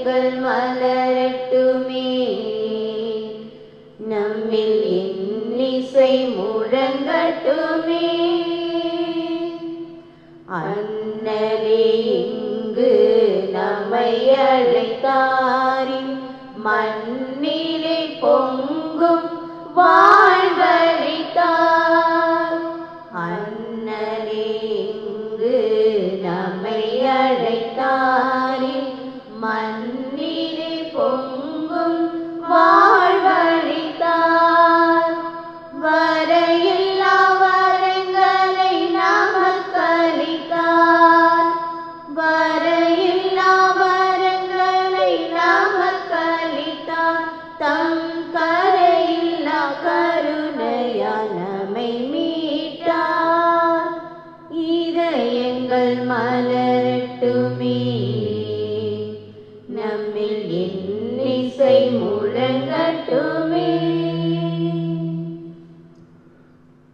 இதயங்கள் மலரட்டுமே, நம்மில் இன்னிசை முழங்கட்டுமே. அண்ணலே இங்கு நம்மை அழைத்தாரின் மண்ணிலே பொங்கும் வாழ்வழித்தார். அண்ணலே இங்கு நம்மை அழைத்தாரின் மண்ணிலே பொங்கும் வாழ்வழித்தார். வரையில்லா வரங்களை நமக்களித்தார். வரையில்லா வரங்களை நமக்களித்தார். தம் கரையில்லா கருணையால் நம்மை மீட்டார். இதயங்கள் மலரட்டுமே, நம்மில் இன்னிசை முழங்கட்டுமே.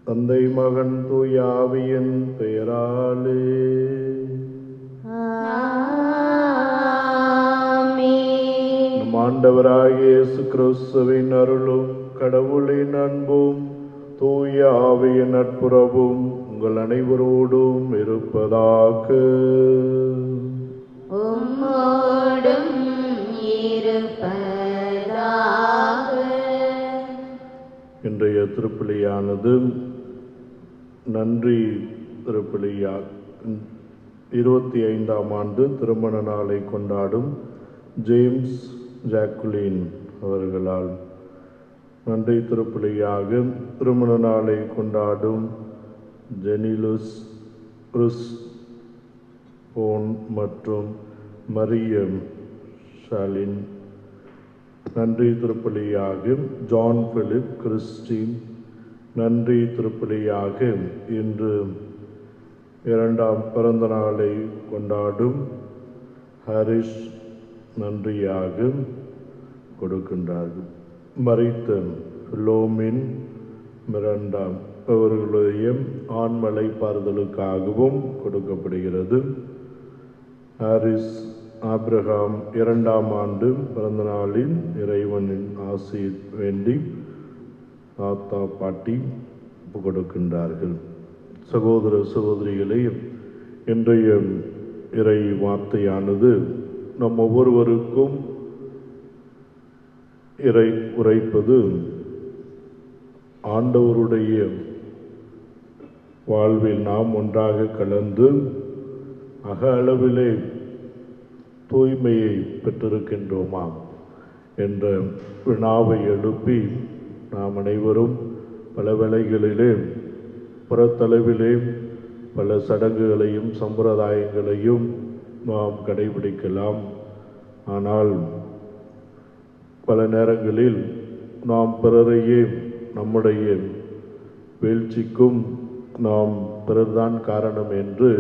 தந்தை மகன் தூய ஆவியின் பெயராலே ஆமென். நம் ஆண்டவராகிய இயேசு கிறிஸ்துவின் அருளும் கடவுளின் அன்பும் தூய ஆவியின் நட்புறவும் உங்கள் அனைவரோடும் இருப்பதாக. உம்மோடும் இருப்பதாக. இன்றைய திருப்பலியானது நன்றி திருப்பலியா 25ஆம் ஆண்டு திருமண நாளை கொண்டாடும் ஜேம்ஸ் ஜாக்குலின் அவர்களால், நன்றி திருப்பலியாக திருமண நாளை கொண்டாடும் ஜெனிலுஸ் கிறிஸ் போன் மற்றும் மரியம் ஷாலின், நன்றி திருப்பலியாக ஜான் பிலிப் கிறிஸ்டின், நன்றி திருப்பலியாக இன்று 2ஆம் பிறந்த நாளை கொண்டாடும் ஹரிஷ் நன்றியாக கொடுக்கின்றார்கள். மரித்த லோமின் மிரண்டா அவர்களுடைய ஆண்மலை பாறுதலுக்காகவும் கொடுக்கப்படுகிறது. ஹாரிஸ் ஆபிரகாம் 2ஆம் ஆண்டு பிறந்த நாளில் இறைவனின் ஆசி வேண்டி தாத்தா பாட்டி கொடுக்கின்றார்கள். சகோதர சகோதரிகளே, இன்றைய இறை வார்த்தையானது நம் ஒவ்வொருவருக்கும் இறை உரைப்பது ஆண்டவருடைய வாழ்வில் நாம் ஒன்றாக கலந்து அக அளவிலே தூய்மையை பெற்றிருக்கின்றோமா என்ற வினாவை எழுப்பி நாம் அனைவரும் பல வேளைகளிலே புறத்தளவிலே பல சடங்குகளையும் சம்பிரதாயங்களையும் நாம் கடைபிடிக்கலாம். ஆனால் பல நேரங்களில் நாம் பிறரையே நம்முடைய வீழ்ச்சிக்கும் நாம் பிறர்தான் காரணம் என்று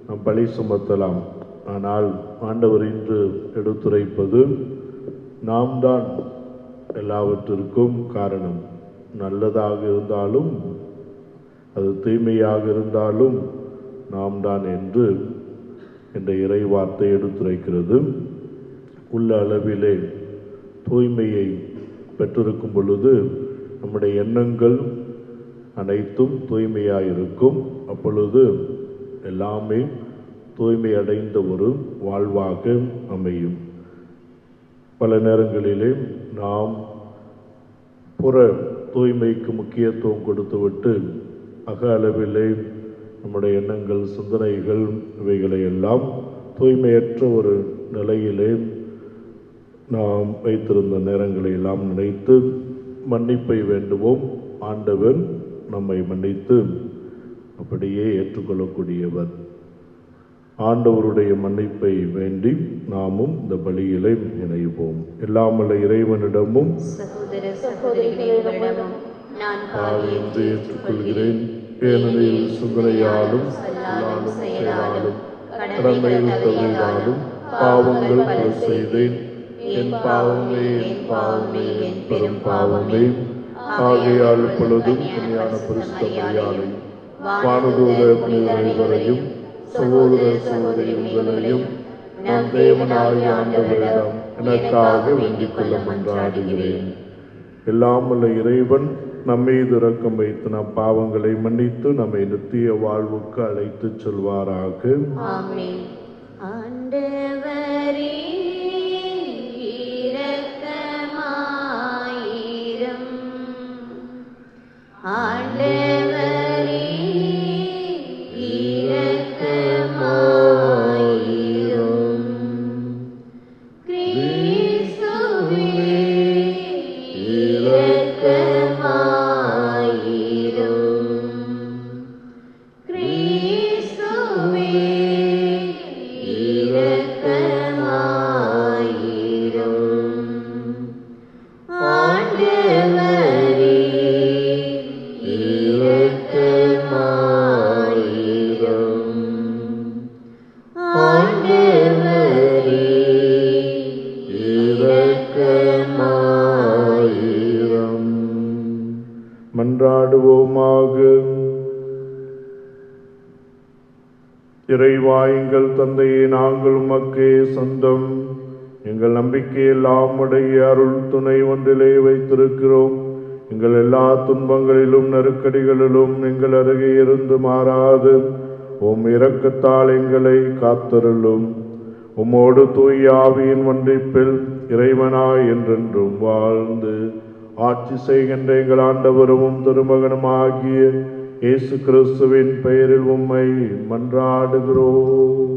நாம் பழி சுமத்தலாம். ஆனால் ஆண்டவர் இன்று எடுத்துரைப்பது நாம் தான் எல்லாவற்றிற்கும் காரணம். நல்லதாக இருந்தாலும் அது தீமையாக இருந்தாலும் நாம் தான் என்று என்ற இறை வார்த்தை எடுத்துரைக்கிறது. உள்ள அளவிலே தூய்மையை பெற்றிருக்கும் பொழுது நம்முடைய எண்ணங்கள் அனைத்தும் தூய்மையாயிருக்கும். அப்பொழுது எல்லாமே தூய்மை அடைந்த ஒரு வாழ்வாக அமையும். பல நேரங்களிலே நாம் புற தூய்மைக்கு முக்கியத்துவம் கொடுத்துவிட்டு அக அளவிலே நம்முடைய எண்ணங்கள் சிந்தனைகள் இவைகளை எல்லாம் தூய்மையற்ற ஒரு நிலையிலே நாம் வைத்திருந்த நேரங்களை எல்லாம் நினைத்து மன்னிப்பை வேண்டுவோம். ஆண்டவர் நம்மை மன்னித்து அப்படியே ஏற்றுக்கொள்ளக்கூடியவர். ஆண்டவருடைய மன்னிப்பை வேண்டி நாமும் இந்த பலியிலே இணைவோம். எல்லாமல்ல இறைவனிடமும் சகோதர சகோதரிகளிடமும் நான் என்று ஏற்றுக்கொள்கிறேன். ஏனெனில் சிந்தனையாலும் செயலாலும் கடமையில் தவறினாலும் பாவங்கள் பல செய்தேன். என் பாவமே என் பாவமே என் பெரும் பாவமே. ஆகையால் இப்பொழுதும் கன்னியான பரிசுத்த மரியாதை வானதூத புனிதரையும் சகோதர சகோதரி உங்களையும் நம் தேவனாகிய ஆண்டவரிடம் எனக்காக வேண்டிக் கொள்ள மன்றாடுகிறேன். எல்லாம் உள்ள இறைவன் நம்மீது இரக்கம் வைத்து நம் பாவங்களை மன்னித்து நம்மை நித்திய வாழ்வுக்கு அழைத்துச் செல்வாராக. ஆமென். ஆண்டவரே இரக்கமாயிரும். ஆண்டவரே இரக்கமாயிரும். கிறிஸ்துவே இரக்கமாயிரும். கிறிஸ்துவே இரக்கமாயிரும். ஆண்டவரே இரக்கமாயிரும். ஆண்டவரே இரக்கமாயிரும். மன்றாடுவோமாக. இறைவா, எங்கள் தந்தையே, நாங்கள் உமக்கே சொந்தம். எங்கள் நம்பிக்கையெல்லாம் உடைய அருள் துணை ஒன்றிலே வைத்திருக்கிறோம். எங்கள் எல்லா துன்பங்களிலும் நெருக்கடிகளிலும் எங்கள் அருகே இருந்து மாறாது உம் இரக்கத்தால் எங்களை காத்தருளும். உம்மோடு தூய ஆவியின் ஒன்றிப்பில் இறைவனாய் என்றென்றும் வாழ்ந்து ஆட்சி செய்கின்ற எங்கள் ஆண்டவரும் திருமகனுமாகிய இயேசு கிறிஸ்துவின் பெயரில் உம்மை மன்றாடுகிறோம்.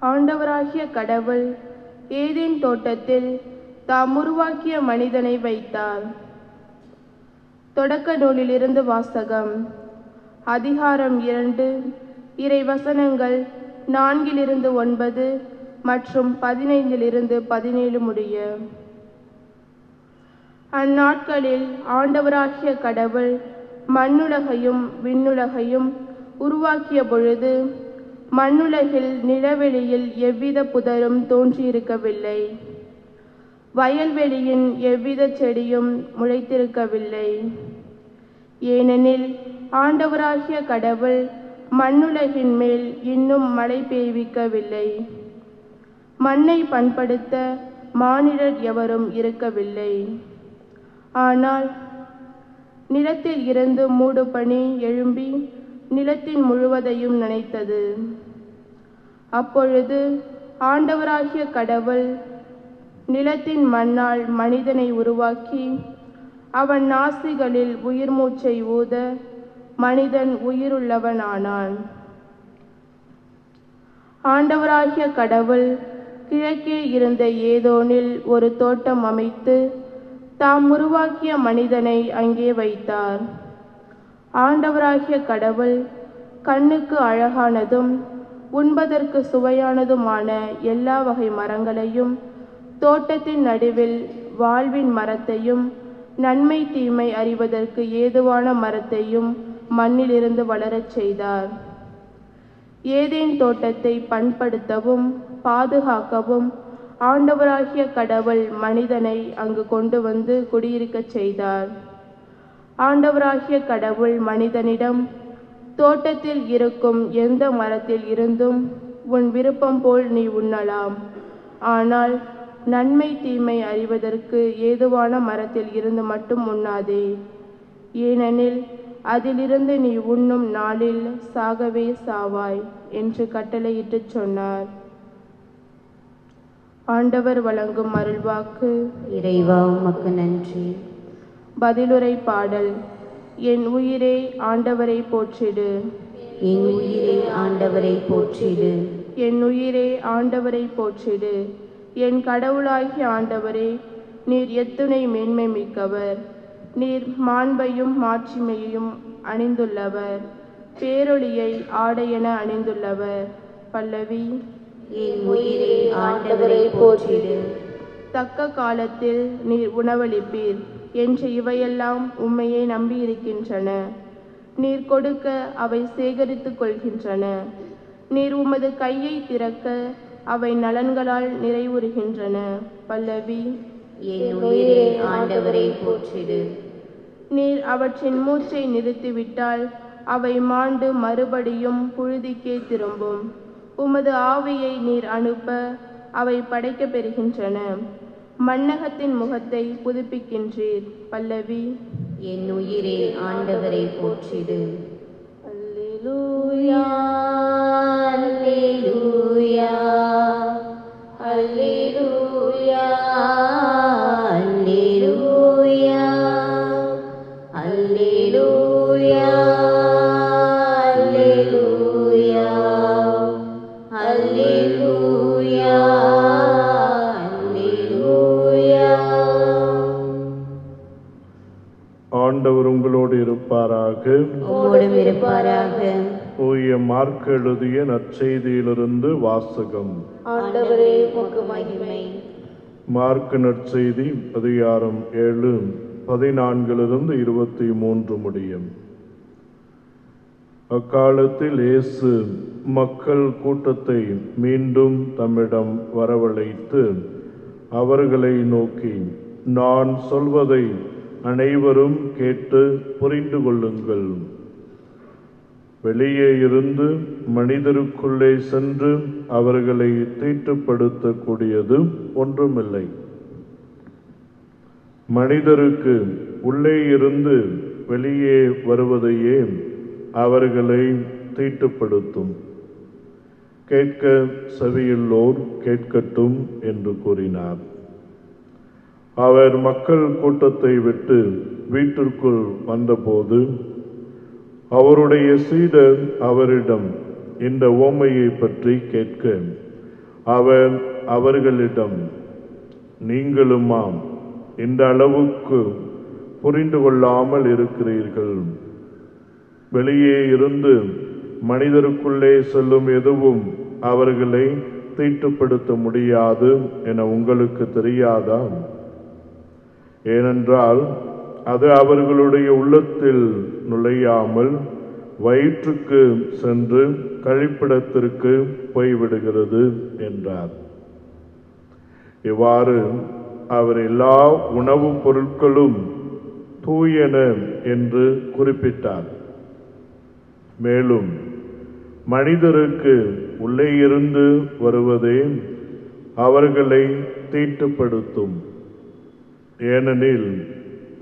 ஆண்டவராகிய கடவுள் ஏதேன் தோட்டத்தில் தாம் உருவாக்கிய மனிதனை வைத்தார். தொடக்க நூலிலிருந்து வாசகம். அதிகாரம் 2, இறை வசனங்கள் 4-9 மற்றும் 15-17 முடிய. அந்நாட்களில் ஆண்டவராகிய கடவுள் மண்ணுலகையும் விண்ணுலகையும் உருவாக்கிய பொழுது மண்ணுலகில் நிலவெளியில் எவ்வித புதரும் தோன்றியிருக்கவில்லை. வயல்வெளியின் எவ்வித செடியும் முளைத்திருக்கவில்லை. ஏனெனில் ஆண்டவராகிய கடவுள் மண்ணுலகின் மேல் இன்னும் மழை பெய்விக்கவில்லை. மண்ணை பண்படுத்த மானிடர் எவரும் இருக்கவில்லை. ஆனால் நிலத்தில் இருந்து மூடுபனி எழும்பி நிலத்தின் முழுவதையும் நனைத்தது. அப்பொழுது ஆண்டவராகிய கடவுள் நிலத்தின் மண்ணால் மனிதனை உருவாக்கி அவன் நாசிகளில் உயிர் மூச்சை ஊத மனிதன் உயிருள்ளவனானான். ஆண்டவராகிய கடவுள் கிழக்கே இருந்த ஏதோனில் ஒரு தோட்டம் அமைத்து தாம் உருவாக்கிய மனிதனை அங்கே வைத்தார். ஆண்டவராகிய கடவுள் கண்ணுக்கு அழகானதும் உண்பதற்கு சுவையானதுமான எல்லா வகை மரங்களையும் தோட்டத்தின் நடுவில் வாழ்வின் மரத்தையும் நன்மை தீமை அறிவதற்கு ஏதுவான மரத்தையும் மண்ணிலிருந்து வளரச் செய்தார். ஏதேன் தோட்டத்தை பண்படுத்தவும் பாதுகாக்கவும் ஆண்டவராகிய கடவுள் மனிதனை அங்கு கொண்டு வந்து குடியிருக்கச் செய்தார். ஆண்டவராகிய கடவுள் மனிதனிடம், தோட்டத்தில் இருக்கும் எந்த மரத்தில் இருந்தும் உன் விருப்பம் போல் நீ உண்ணலாம், ஆனால் நன்மை தீமை அறிவதற்கு ஏதுவான மரத்தில் இருந்து மட்டும் உண்ணாதே, ஏனெனில் அதிலிருந்து நீ உண்ணும் நாளில் சாகவே சாவாய் என்று கட்டளையிட்டுச் சொன்னார். ஆண்டவர் வழங்கும் அருள்வாக்கு. இறைவா, உமக்கு நன்றி. பதிலுரை பாடல். என் உயிரே ஆண்டவரை போற்றிடு. என் உயிரே ஆண்டவரை போற்றிடு. என் உயிரே ஆண்டவரை போற்றிடு. என் கடவுளாகிய ஆண்டவரே, நீர் எத்துணை மேன்மை மிக்கவர். நீர் மாண்பையும் மாட்சிமையையும் அணிந்துள்ளவர், பேரொளியை ஆடையென அணிந்துள்ளவர். பல்லவி. என் உயிரே ஆண்டவரை போற்றிடு. தக்க காலத்தில் நீர் உணவளிப்பீர் என்று இவையெல்லாம் உம்மையே நம்பியிருக்கின்றன. நீர் கொடுக்க அவை சேகரித்துக் கொள்கின்றன. நீர் உமது கையை திறக்க அவை நலன்களால் நிறைவுறுகின்றன. பல்லவி. என் உயிரே ஆண்டவரை போற்றிடு. நீர் அவற்றின் மூச்சை நிறுத்திவிட்டால் அவை மாண்டு மறுபடியும் புழுதிக்கே திரும்பும். உமது ஆவியை நீர் அனுப்ப அவை படைக்கப் பெறுகின்றன. மண்ணகத்தின் முகத்தை புதுப்பிக்கின்றீர். பல்லவி. என் உயிரே ஆண்டவரை போற்றிடு. அல்லேலூயா அல்லேலூயா அல்லேலூயா அல்லேலூயா அல்லேலூயா அல்லேலூயா அல்லேலூயா அல்லேலூயா. ஆண்டவர் உங்களோடு இருப்பாராக. உம்மோடும் இருப்பாராக. தூய மார்க் எழுதிய நற்செய்தியிலிருந்து வாசகம். ஆண்டவரே உமக்கு மகிமை. மார்க் நற்செய்தி அதிகாரம் 7 14 23 முடியும். அக்காலத்தில் இயேசு மக்கள் கூட்டத்தை மீண்டும் தம்மிடம் வரவழைத்து அவர்களை நோக்கி, நான் சொல்வதை அனைவரும் கேட்டு புரிந்து கொள்ளுங்கள். வெளியே இருந்து மனிதருக்குள்ளே சென்று அவர்களை தீட்டுப்படுத்தக்கூடியது ஒன்றுமில்லை. மனிதருக்கு உள்ளே இருந்து வெளியே வருவதையே அவர்களை தீட்டுப்படுத்தும். கேட்க செவியுள்ளோர் கேட்கட்டும் என்று கூறினார். அவர் மக்கள் கூட்டத்தை விட்டு வீட்டிற்குள் வந்தபோது அவருடைய சீடர் அவரிடம் இந்த உவமையை பற்றி கேட்க அவர் அவர்களிடம், நீங்களுமா இந்த அளவுக்கு புரிந்து கொள்ளாமல் இருக்கிறீர்கள்? வெளியே இருந்து மனிதருக்குள்ளே செல்லும் எதுவும் அவர்களை தீட்டுப்படுத்த முடியாது என உங்களுக்கு தெரியாதா? ஏனென்றால் அது அவர்களுடைய உள்ளத்தில் நுழையாமல் வயிற்றுக்கு சென்று கழிப்பிடத்திற்கு போய்விடுகிறது என்றார். இவ்வாறு அவர் எல்லா உணவுப் பொருட்களும் தூயன என்று குறிப்பிட்டார். மேலும் மனிதருக்கு உள்ளே இருந்து வருவதே அவர்களை தீட்டுப்படுத்தும். ஏனெனில்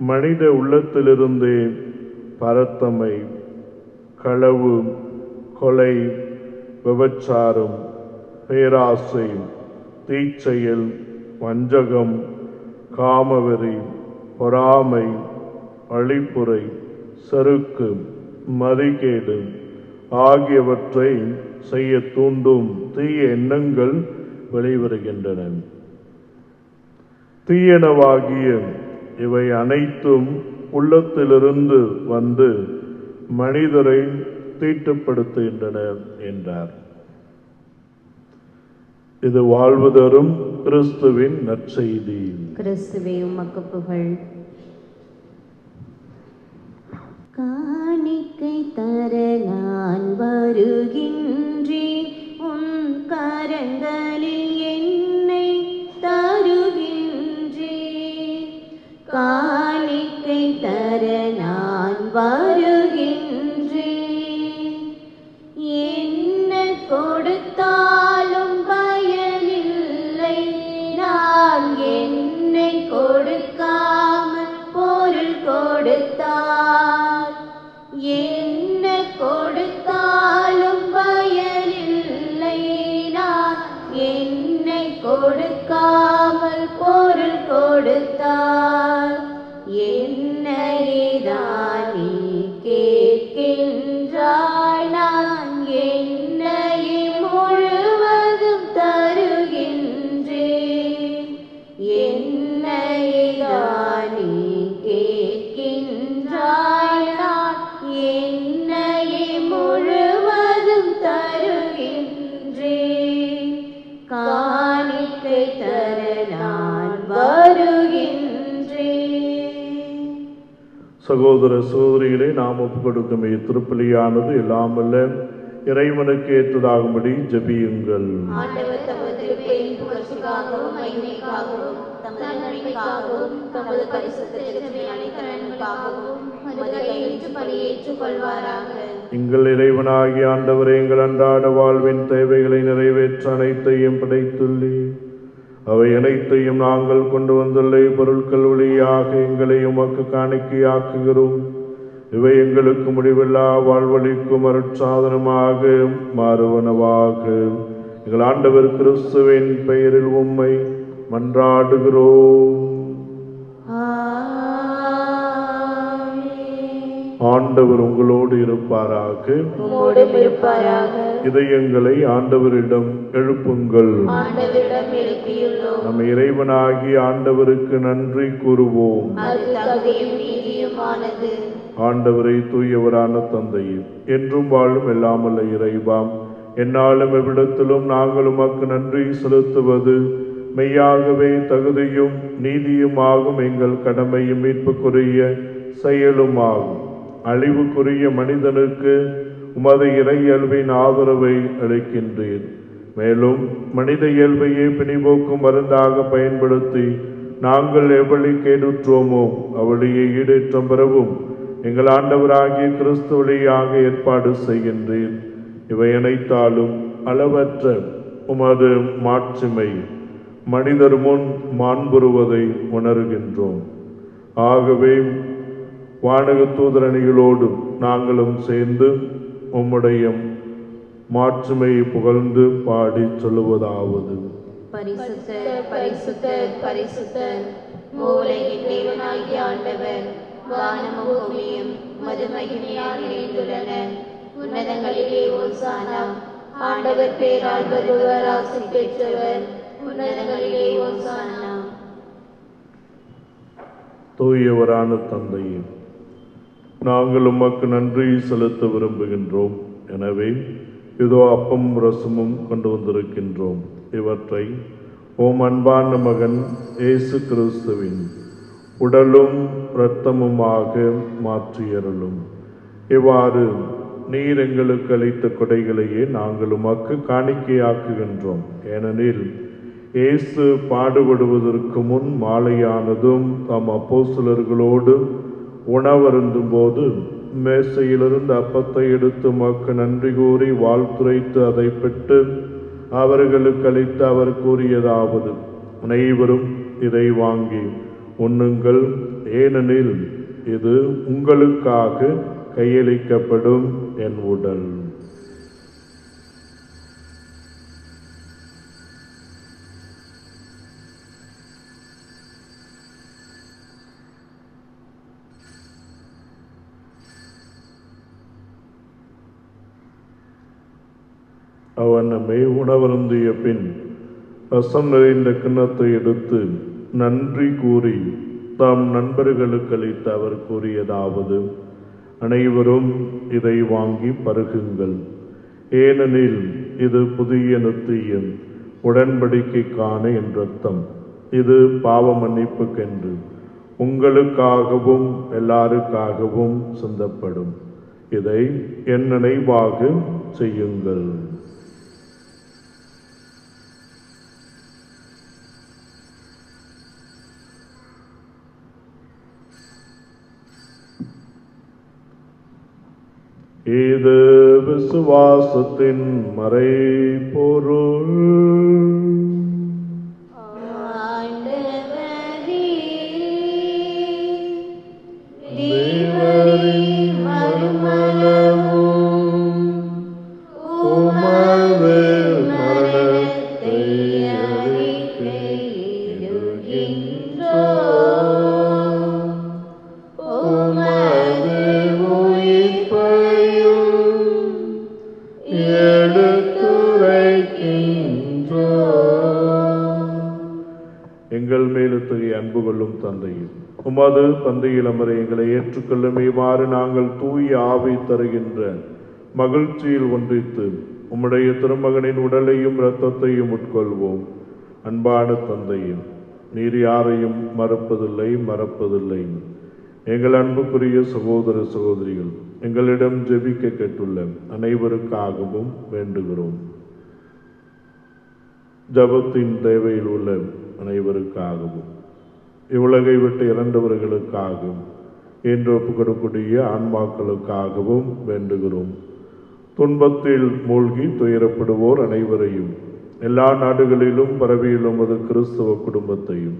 மனித உள்ளத்திலிருந்தே பரத்தமை, களவு, கொலை, விபச்சாரம், பேராசை, தீச்செயல், வஞ்சகம், காமவெறி, பொறாமை, அழிப்புரை, செருக்கு, மதிகேடு ஆகியவற்றை செய்ய தூண்டும் தீய எண்ணங்கள் வெளிவருகின்றன. தீயனவாகிய இவை அனைத்தும் உள்ளத்திலிருந்து வந்து மனிதரை தீட்டுப்படுத்துகின்றன என்றார். இது வாழ்வு தரும் கிறிஸ்துவின் நற்செய்தி. கிறிஸ்துவே உமக்கு புகழ். காணிக்கை தர நான் வருகின்றேன், உன் கரங்களில் என்னை தருகின்றேன். காணிக்கை தர நான் வருகின்றேன். என்ன கொடுத்தாலும் பயனில்லை, நான் என்னை கொடுக்காமல் பொருள் கொடுத்தார். என்ன கொடுத்தாலும் பயனில்லை, நான் என்னை கொடுக்காமல் பொருள் கொடுத்தார். என்னைதான் நீ கேட்கின்றாய், நான் என்னையே முழுவதும் தருகின்றேன். என்னைதான் நீ கேட்கின்றாய், நான் என்னையே முழுவதும் தருகின்றேன். காணிக்கை தர நான் வருகின்றேன். சகோதர சகோதரிகளை நாம் ஒப்புக் கொடுக்கும் திருப்பலியானது எல்லாம் வல்ல இறைவனுக்கு ஏற்றதாகும்படி ஜெபியுங்கள். ஆண்டவர் தமது திருப்பெயரின் புகழ்ச்சிக்காகவும் மகிமைக்காகவும் தமது நன்மைக்காகவும் தமது பரிசுத்த திருச்சபையின் அனைத்து நலன்களுக்காகவும் உமது கையிலிருந்து பலியேற்றுக் கொள்வாராக. எங்கள் இறைவனாகிய ஆண்டவரே, எங்கள் அன்றாட வாழ்வின் தேவைகளை நிறைவேற்ற அனைத்தையும் படைத்துள்ளீர். அவை அனைத்தையும் நாங்கள் கொண்டு வந்துள்ள பொருட்கள் வழியாக எங்களை உமக்கு காணிக்கையாக்குகிறோம். இவை எங்களுக்கு முடிவில்லா வாழ்வளிக்கும் அருட்சாதனமாக மாறுவனவாக. எங்கள் ஆண்டவர் கிறிஸ்துவின் பெயரில் உம்மை மன்றாடுகிறோம். ஆண்டவர் உங்களோடு இருப்பாராக. உம்மோடும் இருப்பாராக. இதயங்களை ஆண்டவரிடம் எழுப்புங்கள். ஆண்டவரிடம் எழுப்பியுள்ளோம். நம் இறைவனாகி ஆண்டவருக்கு நன்றி கூறுவோம். அது தகுதியும் நீதியுமானது. ஆண்டவரை தூயவரான தந்தையே, என்றும் வாழும் எல்லாமல்ல இறைவாம், என்னாலும் எவ்விடத்திலும் நாங்கள் உமக்கு நன்றி செலுத்துவது மெய்யாகவே தகுதியும் நீதியுமாகும். எங்கள் கடமையும் மீட்புக்குரிய செயலுமாகும். அழிவுக்குரிய மனிதனுக்கு உமது இறை இயல்பின் ஆதரவை அளிக்கின்றீர். மேலும் மனித இயல்பையே பிணிபோக்கும் மருந்தாக பயன்படுத்தி நாங்கள் எவ்வளி கேடுற்றோமோ அவ்வளியை ஈடேற்றம் பெறவும் எங்கள் ஆண்டவராகிய கிறிஸ்து வழியாக ஏற்பாடு செய்கின்றீர். இவை அனைத்தாலும் அளவற்ற உமது மாட்சிமை மனிதர் முன் மாண்புறுவதை உணர்கின்றோம். ஆகவே வானக தூதரணிகளோடு நாங்களும் சேர்ந்து உம்முடைய மாட்சிமையை புகழ்ந்து பாடி சொல்லுவதாவது: பரிசுத்தர், பரிசுத்தர், பரிசுத்தர், மூவுலகின் தேவனாகிய ஆண்டவர். வானமும் பூமியும் உமது மகிமையால் நிறைந்துள்ளன. உன்னதங்களிலே ஓசானா. ஆண்டவர் பேரால் வருபவர் ஆசி பெற்றவர். உன்னதங்களிலே ஓசானா. தூயவரான தந்தையே, நாங்கள் உமக்கு நன்றி செலுத்த விரும்புகின்றோம். எனவே இதோ அப்பம் ரசமும் கொண்டு வந்திருக்கின்றோம். இவற்றை ஓம் அன்பான மகன் இயேசு கிறிஸ்துவின் உடலும் இரத்தமுமாக மாற்றியருளும். இவ்வாறு நீர் எங்களுக்கு அளித்த கொடைகளையே நாங்கள் உமக்கு காணிக்கையாக்குகின்றோம். ஏனெனில் இயேசு பாடுபடுவதற்கு முன் மாலையானதும் தம் அப்போஸ்தலர்களோடு உணவருந்தும் போது மேசையிலிருந்து அப்பத்தை எடுத்து உமக்கு நன்றி கூறி வாழ்த்துரைத்து அதை பெற்று அவர்களுக்கு அளித்து அவர் கூறியதாவது: அனைவரும் இதை வாங்கி உண்ணுங்கள், ஏனெனில் இது உங்களுக்காக கையளிக்கப்படும் என் உடல். அவன் நம்மை உணவருந்திய பின் ரசம் நிறைந்த கிண்ணத்தை எடுத்து நன்றி கூறி தாம் நண்பர்களுக்கு அளித்து அவர் கூறியதாவது: அனைவரும் இதை வாங்கி பருகுங்கள், ஏனெனில் இது புதிய நித்திய உடன்படிக்கைக்கான என் இரத்தம். இது பாவ மன்னிப்புக்கென்று உங்களுக்காகவும் எல்லாருக்காகவும் சிந்தப்படும். இதை என் நினைவாக செய்யுங்கள். இது விசுவாசத்தின் மறைபொருள். தேவரின் மறுமலமும் உமது மரணத்தை அறிக்கையிடுகின்றோம். உமது எங்கள் மேலுத்தகைய அன்பு கொள்ளும் தந்தையும் உமது தந்தையில் அமர எங்களை ஏற்றுக்கொள்ளும். இவ்வாறு நாங்கள் தூய ஆவி தருகின்ற மகிழ்ச்சியில் ஒன்றித்து உம்முடைய திருமகனின் உடலையும் இரத்தத்தையும் உட்கொள்வோம். அன்பான தந்தையும் நீர் யாரையும் மறப்பதில்லை. எங்கள் அன்புக்குரிய சகோதர சகோதரிகள் எங்களிடம் ஜெபிக்க கேட்டுள்ள அனைவருக்காகவும் வேண்டுகிறோம். ஜபத்தின் தேவையில் உள்ள அனைவருக்காகவும், இவ்வுலகை விட்டு இறந்தவர்களுக்காகவும், என்று ஒப்புக்கொடுக்கூடிய ஆன்மாக்களுக்காகவும் வேண்டுகிறோம். துன்பத்தில் மூழ்கி துயரப்படுவோர் அனைவரையும், எல்லா நாடுகளிலும் பரவியுள்ள அது கிறிஸ்தவ குடும்பத்தையும்,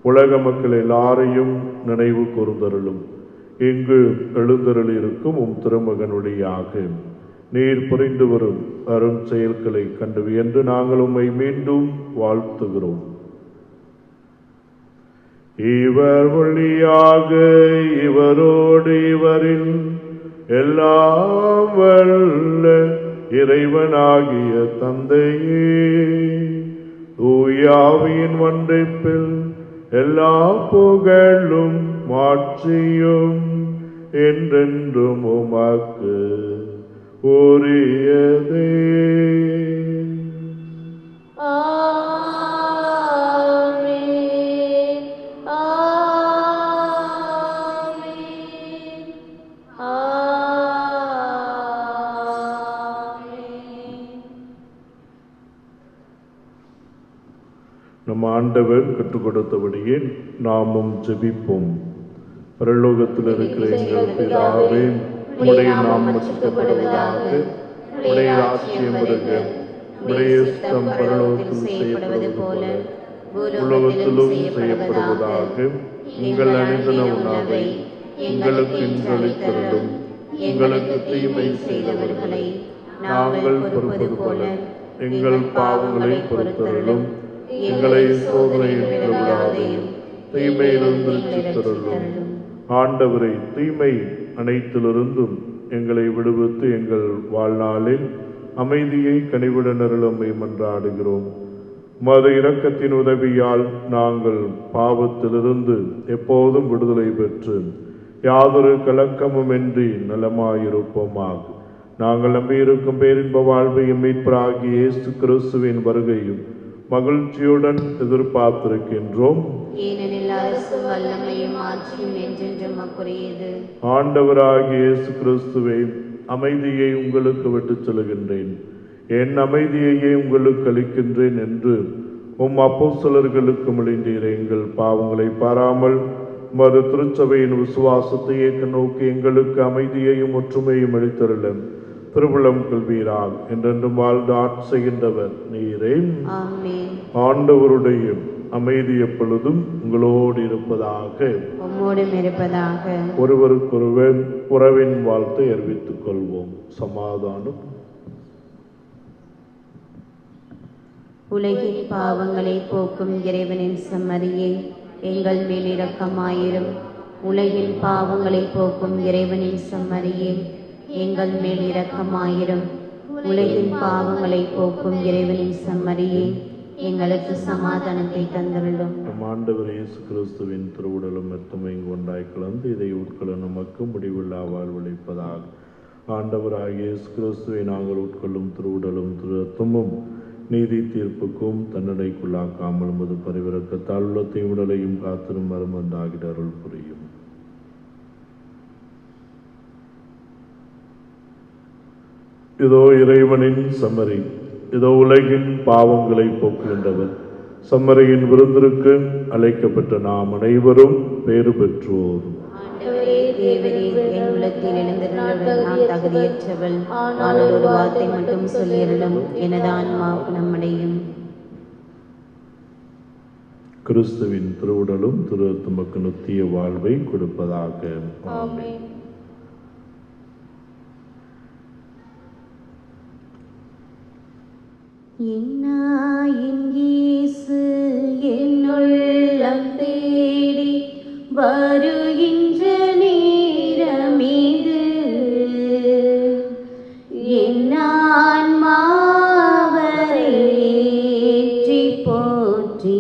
உலக மக்கள் எல்லாரையும் நினைவு கூர்ந்தருளும். இங்கு எழுந்தருளிருக்கும் திருமகனுடையாக நீர் புரிந்து வரும் அரும் செயல்களை கண்டு வியந்து நாங்கள் உம்மை மீண்டும் வாழ்த்துகிறோம். இவர் வழியாக இவரோடு இவரில் எல்லாம் வல்ல இறைவனாகிய தந்தையே, தூயாவியின் ஒன்றிப்பில் எல்லா புகழும் மாட்சியும் என்றென்றும் உமக்கு உரியதே. நம் ஆண்டவர் கற்றுக் கொடுத்தபடியே நாமும் ஜெபிப்போம். பரலோகத்தில் இருக்கிற எங்கள் பிதாவே, உம்முடைய நாமம் உச்சரிக்கப்படுவதாக, உம்முடைய ராஜ்யம் வருக, உம்முடைய சித்தம் பரலோகத்தில் செய்யப்படுவது போல உலகத்திலும் செய்யப்படுவதாக. எங்கள் அனுதின உணவை எங்களுக்கு இன்று அளித்தருளும். எங்களுக்கு தீமை செய்தவர்களை நாங்கள் பொறுப்பது போல எங்கள் பாவங்களை பொறுத்தருளும். எங்களை சோதனையில் விடாதையும் தீமையிலிருந்து ரட்சித்தருளும். ஆண்டவரை, தீமை அனைத்திலிருந்தும் எங்களை விடுவித்து எங்கள் வாழ்நாளில் அமைதியை கனிவுடன் அருளும்படி மன்றாடுகிறோம். மது இரக்கத்தின் உதவியால் நாங்கள் பாவத்திலிருந்து எப்போதும் விடுதலை பெற்று யாதொரு கலக்கமுமின்றி நலமாயிருப்போமாக. நாங்கள் நம்பியிருக்கும் பேரின்ப வாழ்வையும் மீட்பராகிய இயேசு கிறிஸ்துவின் வருகையும் மகிழ்ச்சியுடன் எதிர்பார்த்திருக்கின்றோம். ஏனெனில் அரசு வல்லமையும் ஆட்சியும் என்றென்றும் உமக்குரியது. ஆண்டவராகிய இயேசு கிறிஸ்துவே, அமைதியை உங்களுக்கு விட்டுச் செல்கின்றேன், என் அமைதியையே உங்களுக்கு அளிக்கின்றேன் என்று அப்போஸ்தலர்களுக்கு மொழிந்தீர். எங்கள் பாவங்களை பாராமல் மது திருச்சபையின் விசுவாசத்தை ஏற்க நோக்கி எங்களுக்கு அமைதியையும் ஒற்றுமையும் அளித்தருள திருவுளம் கொள்வீராக. என்றென்றும் வாழ்ந்து ஆட்சி செய்கின்றவர் நீரே. ஆண்டவருடைய அமைதி எப்பொழுதும் உங்களோடு இருப்பதாக, உம்மோடும் இருப்பதாக. ஒருவருக்கொருவர் உறவின் வாழ்த்தை அறிவித்துக் கொள்வோம். சமாதானம். உலகின் பாவங்களை போக்கும் இறைவனின் செம்மறியே, எங்கள் மேல் இரக்கமாயிரும். உலகின் பாவங்களை போக்கும் இறைவனின் செம்மறியே, எங்கள் மேல் இரக்கமாயிரும். உலகின் பாவங்களை போக்கும் இறைவனின் செம்மறியே, எங்களுக்கு சமாதானத்தை தந்தருளும். நம் ஆண்டவர் இயேசு கிறிஸ்துவின் திருவுடலும் இரத்தமும் கொண்டாய் கலந்து இதை உட்கொள்ள நமக்கு முடிவில்லா வாழ்வளிப்பதாக. ஆண்டவராகிய இயேசு கிறிஸ்துவை நாங்கள் உட்கொள்ளும் திருவுடலும் திரு இரத்தமும் நீதி தீர்ப்புக்கும் தண்டனைக்குள்ளாக்காமல் மது பரிவிறக்கத்தால் உள்ளத்தையும் உடலையும் காத்திரும் மருமந்தாகிட அருள் புரியும். இதோ இறைவனின் செம்மறி, இதோ உலகின் பாவங்களை போக்குகின்றவர். செம்மறியின் விருந்திற்கு அழைக்கப்பட்ட நாம் அனைவரும் பேறு பெற்றோர். ஆனால் ஒரு வார்த்தை மட்டும் சொல்லியருளும், எனது ஆன்மா நம்மடையும். கிறிஸ்துவின் திருவுடலும் திரு தமக்கு நித்திய வாழ்வை கொடுப்பதாக. ஆமென். என்னாயின் இயேசு என்னுள்ளம் தேடி வருகின்ற நேரமிது, என் ஆன்மாவரை ஏற்றி போற்றி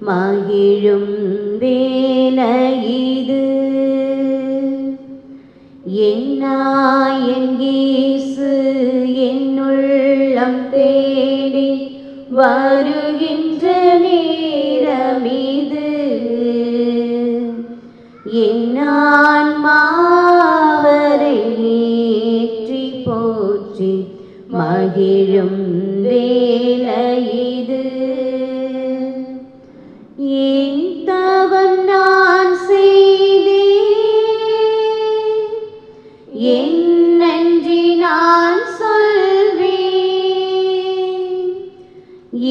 மகிழும் வேளையிது. என்னாயின் இயேசு என்னுள்ளம் தேடி வருகின்ற நேரமிது, என் ஆன்மாவரை ஏற்றி போற்றி மகிழும் வேளையிது. என் தவம் நான் செய்தேன்,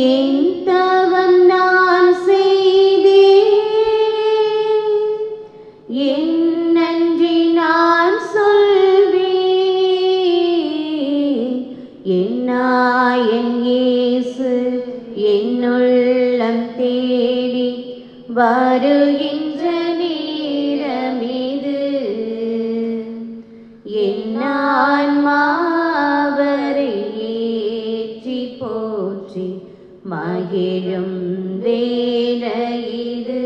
என் தவம் நான் செய்தேன், என் நன்றி நான் சொல்வேன். என் நாயன் இயேசு என்னுள்ளம் தேடி வருகின்ற நேரமிது. என் ஆன்மாவரை ஏற்றி போற்றி மகிழும் வேளை இது.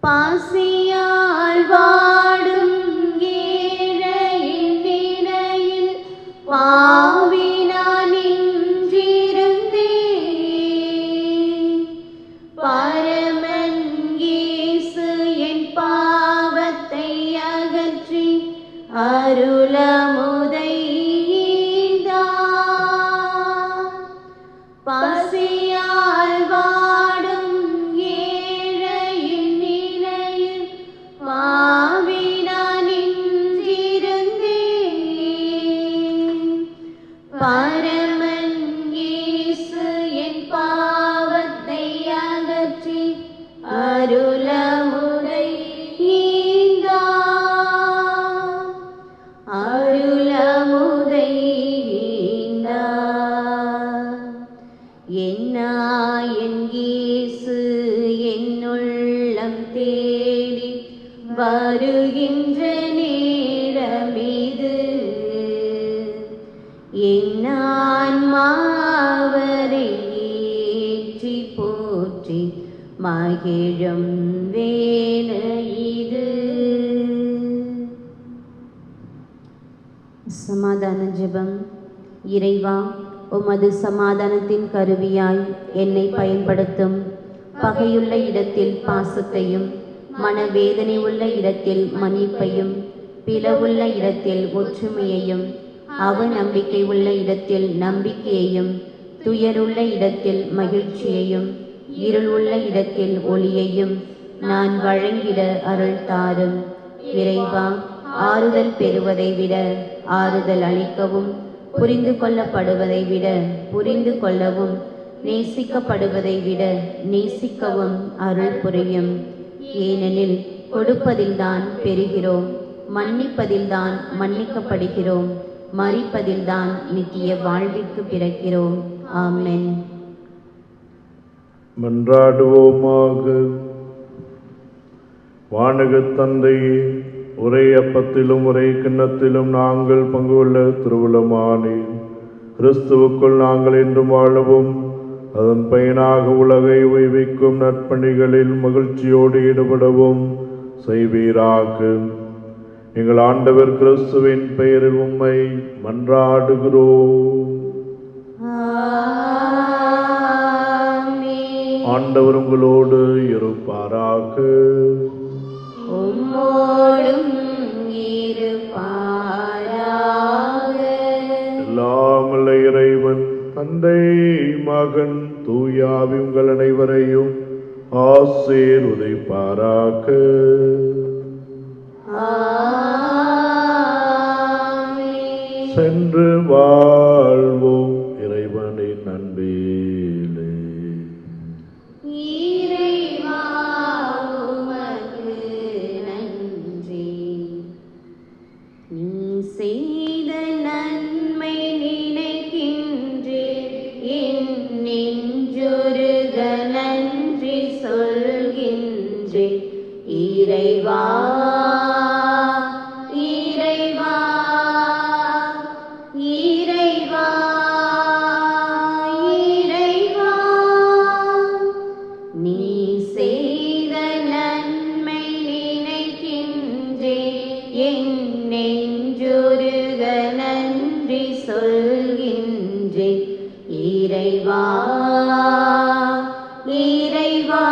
பாசியால் வாடும் ஏழையின் நிலையில் பாவி நான் நின்றிருந்தேன். பரமன் இயேசு என் பாவத்தை அகற்றி அருளமுதை ஈந்தார். பசியால் வாடும் ஏழையின் நிலையில் பாவி நான் நின்றிருந்தேன். பரமன் இயேசு என் பாவத்தை அகற்றி அருளமுதை ஈந்தார். அருளமுதை ஈந்தார். என் நாயன் இயேசு என்னுள்ளம் தேடி வருகின்ற நேரமிது. என் ஆன்மாவரை ஏற்றி போற்றி மகிழும் வேளை இது. சமாதான ஜெபம். இறைவா, உமது சமாதானத்தின் கருவியாய் என்னை பயன்படுத்தும். பகையுள்ள இடத்தில் பாசத்தையும், மனவேதனை உள்ள இடத்தில் மன்னிப்பையும், பிளவுள்ள இடத்தில் ஒற்றுமையையும், அவநம்பிக்கை உள்ள இடத்தில் நம்பிக்கையையும், துயருள்ள இடத்தில் மகிழ்ச்சியையும், இருள் உள்ள இடத்தில் ஒளியையும் நான் வழங்கிட அருள் தாரும். இறைவா, ஆறுதல் பெறுவதை விட ஆறுதல் அளிக்கவும், புரிந்து கொள்ளப்படுவதை விட புரிந்து கொள்ளவும், நேசிக்கப்படுவதை விட நேசிக்கவும் அருள் புரியும். ஏனெனில் கொடுப்பதில்தான் பெறுகிறோம், மன்னிப்பதில்தான் மன்னிக்கப்படுகிறோம், மரிப்பதில்தான் நித்திய வாழ்விற்கு பிறக்கிறோம். ஆமென். மன்றாடுவோமாக. வானகத் தந்தையே, ஒரே அப்பத்திலும் ஒரே கிண்ணத்திலும் நாங்கள் பங்கு கொள்ள திருவுளமானீர். கிறிஸ்துவுக்குள் நாங்கள் என்றும் வாழவும், அதன் பயனாக உலகை உய்விக்கும் நற்பணிகளில் மகிழ்ச்சியோடு ஈடுபடவும் செய்வீராக. எங்கள் ஆண்டவர் கிறிஸ்துவின் பெயரில் உம்மை மன்றாடுகிறோம். ஆண்டவர் உங்களோடு இருப்பாராக. உம்மோடும் இருப்பாராக. எல்லாம் வல்ல இறைவன் தந்தை, மகன், தூய ஆவி உங்கள் அனைவரையும் ஆசீர்வதிப்பாராக. சென்று வாழ்வோம் இறைவனின் அன்பிலே. இறைவா, உமக்கு நன்றி. நீ செய்த நன்மை நினைக்கின்றேன், என் நெஞ்சொருக நன்றி சொல்கின்றேன். இறைவா, இறைவா, இறைவா, இறைவா, நீ செய்த நன்மை நினைக்கின்றேன், என் நெஞ்சொருக நன்றி சொல்கின்றேன். இறைவா, இறைவா,